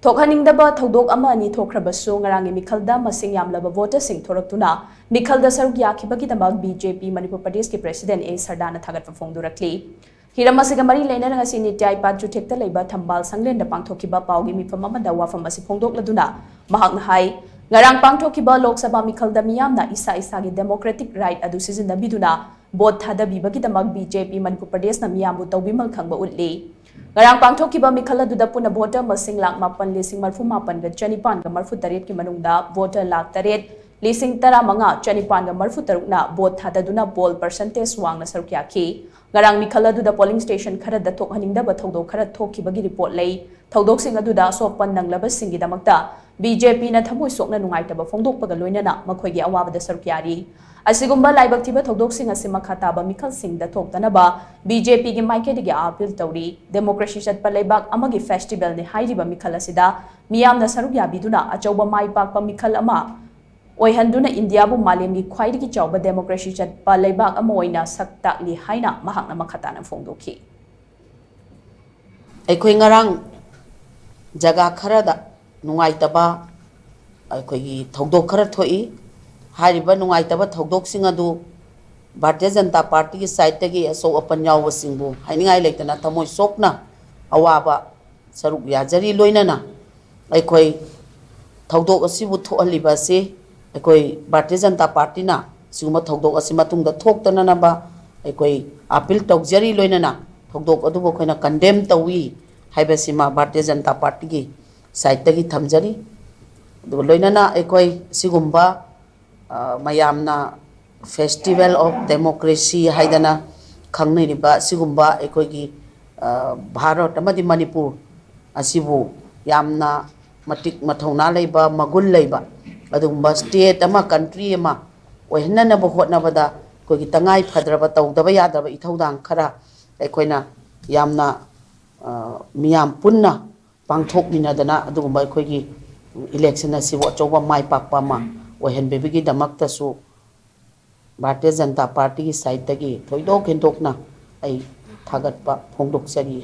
थोकहनिंगदबा थौदोक अमा अनि थोख्रबसु ngarang mikhalda masing yamlaba voter sing thoraktuna mikhalda saruk yakibagidamag BJP Manipur Pradesh ki President A Sardana thagatpa phongdurakli hiramasiga mari leina ngasi nityai pat juthekta leiba thambal sanglenda pangthokiba paugi mifam amada wafam asi phongdokladuna mahakna hai ngarang pangthokiba lok sabha mikhalda miyamna isa gi democratic right adu sizinabiduna vote thadabibagidamag BJP Manipur Pradesh na miyambu tawbimal khangba utli ngarang pangthokiba mikhala duda puna voter masing lak mapan lising marfu mapan ga chanipan ga marfu taret ki manungda voter lak taret lising tara manga chanipan ga marfu tarukna vote thadaduna poll percentage wangna sarukya ki ngarang mikhala duda polling station khara da thokhaningda ba thodok khara thokkibagi report lei thodok sing aduda sopan nanglaba singi damakta BJP na thamoi sokna nungaitaba phongdokpaga loinana makhoigi awabada sarukyari asigumba laibak thiba thodok sing asi makhataba mikhal sing da thoktanaba BJP gi maikedi gi appeal tawri democracy chatpa laibak amagi festival ni hairiba mikhal asida miyamna sarukya biduna achauba mai pakpa mikhal ama oihanduna India bu malim gi khwaidigi chauba democracy chatpa laibak ama oina sakta li haina mahakna makhatana phongdokhi ꯑꯩꯈꯣꯏ ꯉꯔꯥꯡ ꯖꯒꯥ ꯈꯔꯗ ꯅꯨꯡꯉꯥꯏꯇꯕ ꯑꯩꯈꯣꯏꯒꯤ ꯊꯧꯗꯣꯛ ꯈꯔ ꯊꯣꯛꯏ ꯍꯥꯏꯔꯤꯕ ꯅꯨꯡꯉꯥꯏꯇꯕ ꯊꯧꯗꯣꯛꯁꯤꯡ ꯑꯗꯨ ꯚꯥꯔꯇꯤꯌꯥ ꯖꯅꯇꯥ ꯄꯥꯔꯇꯤꯒꯤ ꯁꯥꯏꯠꯇꯒꯤ ꯑꯁꯣꯛ ꯑꯄꯟ ꯌꯥꯎꯕꯁꯤꯡꯕꯨ ꯍꯥꯏꯅꯤꯡꯉꯥꯏ ꯂꯩꯇꯅ ꯊꯃꯣꯏ ꯁꯣꯛꯅ ꯑꯋꯥꯕ ꯁꯔꯨꯛ ꯌꯥꯖꯔꯤ ꯂꯣꯏꯅꯅ ꯑꯩꯈꯣꯏ ꯊꯧꯗꯣꯛ ꯑꯁꯤꯕꯨ ꯊꯣꯛꯍꯜꯂꯤꯕ ꯑꯁꯤ ꯑꯩꯈꯣꯏ ꯚꯥꯔꯇꯤꯌꯥ ꯖꯅꯇꯥ ꯄꯥꯔꯇꯤꯅ ꯁꯤꯒꯨꯝꯕ ꯊꯧꯗꯣꯛ ꯑꯁꯤ ꯃꯇꯨꯡꯗ ꯊꯣꯛꯇꯅꯅꯕ ꯑꯩꯈꯣꯏ ꯑꯄꯤꯜ ꯇꯧꯖꯔꯤ ꯂꯣꯏꯅꯅ थौदोक अदुबो खोइना कंडेम तौई हाइबसिमा भारतीय जनता पार्टी की साइडतगी थमजरी अदुबो लोइनाना एकोई सिगुम्बा मयामना फेस्टिवल ऑफ डेमोक्रेसी हाइदना खंगनेरिबा सिगुम्बा एकोई भारत अमदि मणिपुर असिबु यामना मटिक मथौना लेबा मगुल लेबा अदुगुम्बा स्टेट अमा कंट्री अमा ओहननबो होटनबदा कोई तंगाई फद्रबा तौदबा यादबा इथौदांग खरा ꯑꯩꯈꯣꯏꯅ ꯌꯥꯝꯅ ꯃꯤꯌꯥꯝ ꯄꯨꯟꯅ ꯄꯥꯡꯊꯣꯛꯃꯤꯟꯅꯗꯅ ꯑꯗꯨꯒꯨꯝꯕ ꯑꯩꯈꯣꯏꯒꯤ ꯏꯂꯦꯛꯁꯟ ꯑꯁꯤꯕꯨ ꯑꯆꯧꯕ ꯃꯥꯏ ꯄꯥꯛꯄ ꯑꯃ ꯑꯣꯏꯍꯟꯕꯤꯕꯒꯤꯗꯃꯛꯇꯁꯨ ꯚꯥꯔꯇꯤꯌꯥ ꯖꯅꯇꯥ ꯄꯥꯔꯇꯤꯒꯤ ꯁꯥꯏꯠꯇꯒꯤ ꯊꯣꯏꯗꯣꯛ ꯍꯦꯟꯗꯣꯛꯅ ꯑꯩ ꯊꯥꯒꯠꯄ ꯐꯣꯡꯗꯣꯛꯆꯔꯤ